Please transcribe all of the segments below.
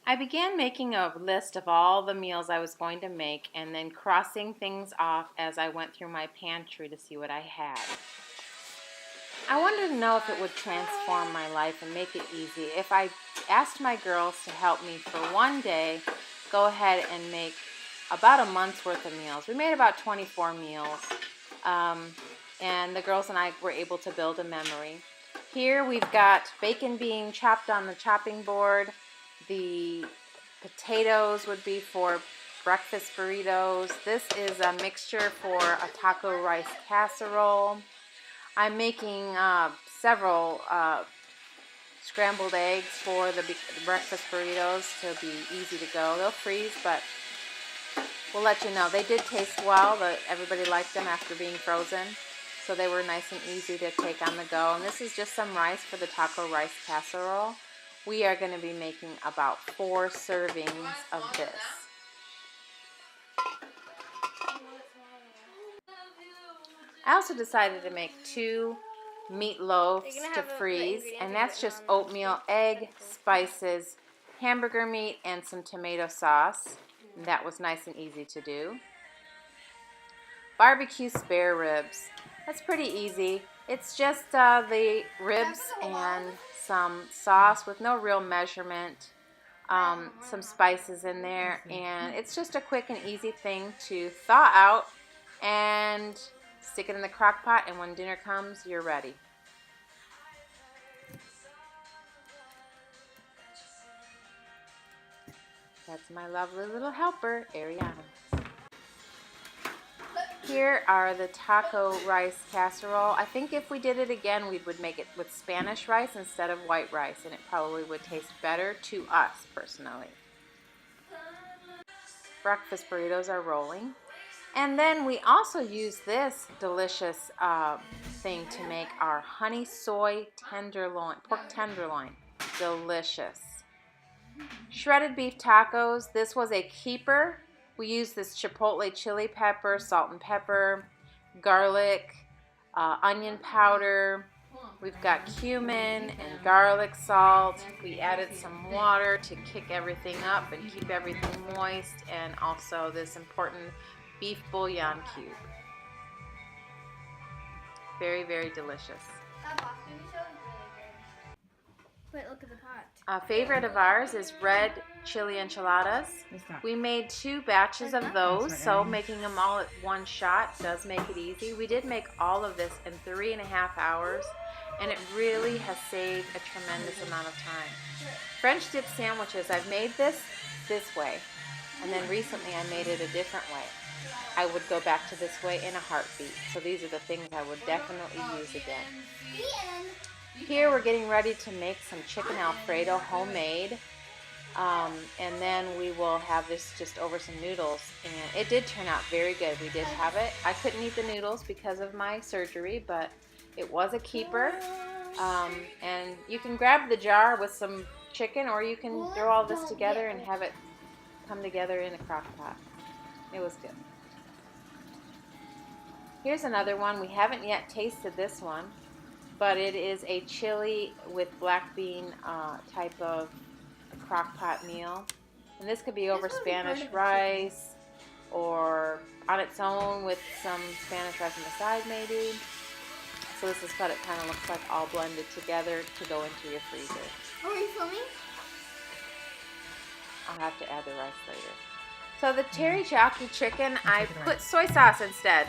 I began making a list of all the meals I was going to make and then crossing things off as I went through my pantry to see what I had. I wanted to know if it would transform my life and make it easy. If I asked my girls to help me for one day, go ahead and make about a month's worth of meals. We made about 24 meals, and the girls and I were able to build a memory. Here we've got bacon being chopped on the chopping board. The potatoes would be for breakfast burritos. This is a mixture for a taco rice casserole. I'm making several scrambled eggs for the breakfast burritos to be easy to go. They'll freeze, but we'll let you know. They did taste well. Everybody liked them after being frozen, so they were nice and easy to take on the go. And this is just some rice for the taco rice casserole. We are going to be making about 4 servings of this. I also decided to make 2 meatloaves to freeze, and that's just oatmeal, egg, spices, hamburger meat, and some tomato sauce. And that was nice and easy to do. Barbecue spare ribs. That's pretty easy. It's just the ribs and some sauce with no real measurement, some spices in there, and it's just a quick and easy thing to thaw out and stick it in the crock pot, and when dinner comes, you're ready. That's my lovely little helper, Ariana. Here are the taco rice casserole. I think if we did it again, we would make it with Spanish rice instead of white rice, and it probably would taste better to us personally. Breakfast burritos are rolling. And then we also use this delicious thing to make our honey soy tenderloin, pork tenderloin. Delicious. Shredded beef tacos. This was a keeper. We use this chipotle chili pepper, salt and pepper, garlic, onion powder. We've got cumin and garlic salt. We added some water to kick everything up and keep everything moist, and also this important beef bouillon cube. Very, very delicious. Wait, look at the pot. A favorite of ours is red chili enchiladas. We made 2 batches of those, so making them all at one shot does make it easy. We did make all of this in 3.5 hours, and it really has saved a tremendous amount of time. French dip sandwiches, I've made this way, and then recently I made it a different way. I would go back to this way in a heartbeat. So these are the things I would definitely use again. Here we're getting ready to make some chicken Alfredo homemade, and then we will have this just over some noodles, and it did turn out very good. We did have it. I couldn't eat the noodles because of my surgery, but it was a keeper, and you can grab the jar with some chicken, or you can throw all this together and have it come together in a crock pot. It was good. Here's another one. We haven't yet tasted this one, but it is a chili with black bean type of crock pot meal. And this could be over Spanish rice or on its own with some Spanish rice on the side maybe. So this is what it kind of looks like, all blended together to go into your freezer. Oh, are you filming? I'll have to add the rice later. So the teriyaki chicken, I put soy sauce instead.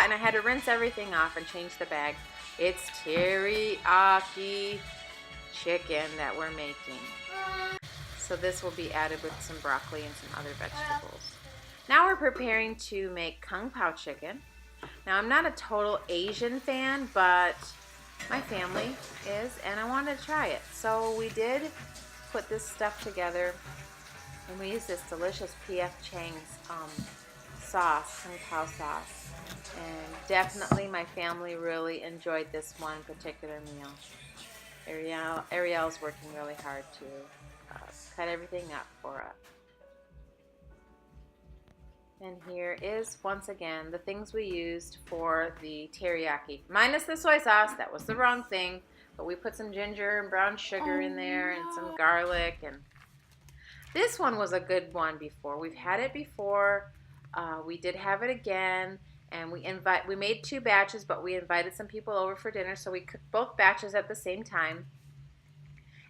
And I had to rinse everything off and change the bag. It's teriyaki chicken that we're making. So this will be added with some broccoli and some other vegetables. Now we're preparing to make Kung Pao chicken. Now I'm not a total Asian fan, but my family is, and I wanted to try it. So we did put this stuff together, and we used this delicious P.F. Chang's sauce, Kung Pao sauce. And definitely my family really enjoyed this one particular meal. Ariel's working really hard to cut everything up for us. And here is, once again, the things we used for the teriyaki. Minus the soy sauce, that was the wrong thing. But we put some ginger and brown sugar in there and some garlic. And This one was a good one before. We've had it before. We did have it again, and we made 2 batches, but we invited some people over for dinner, so we cooked both batches at the same time.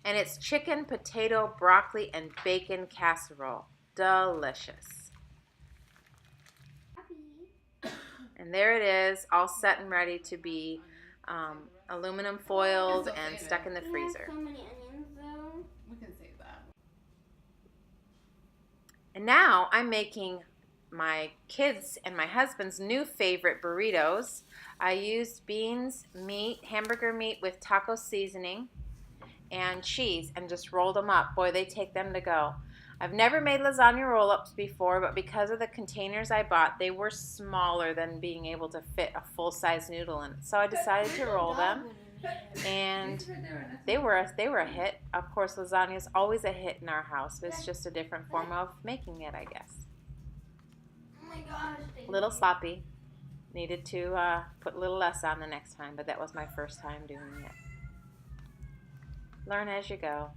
And it's chicken, potato, broccoli, and bacon casserole. Delicious. And there it is, all set and ready to be aluminum foiled and stuck in the freezer. So many onions, though. We can save that. And now I'm making my kids' and my husband's new favorite burritos. I used beans, meat, hamburger meat with taco seasoning and cheese and just rolled them up. Boy, they take them to go. I've never made lasagna roll-ups before, but because of the containers I bought, they were smaller than being able to fit a full-size noodle in it. So I decided to roll them, and they were a hit. Of course, lasagna is always a hit in our house. It's just a different form of making it, I guess. Oh my gosh. A little sloppy. Needed to put a little less on the next time, but that was my first time doing it. Learn as you go.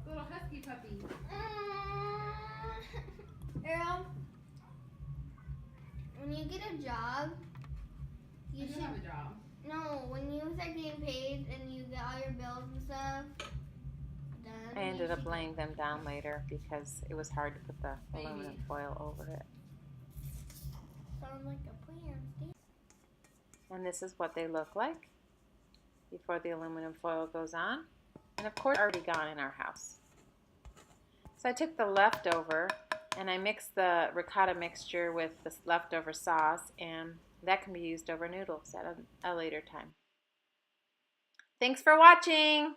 Little husky puppy. Earl, when you get a job, you You should. have a job. No, when you start getting paid and you get all your bills and stuff done. I ended you up should- laying them down later because it was hard to put the aluminum foil over it. Sounds like a plan, Steve. And this is what they look like before the aluminum foil goes on. And of course, already gone in our house. So I took the leftover and I mixed the ricotta mixture with the leftover sauce, and that can be used over noodles at a later time. Thanks for watching!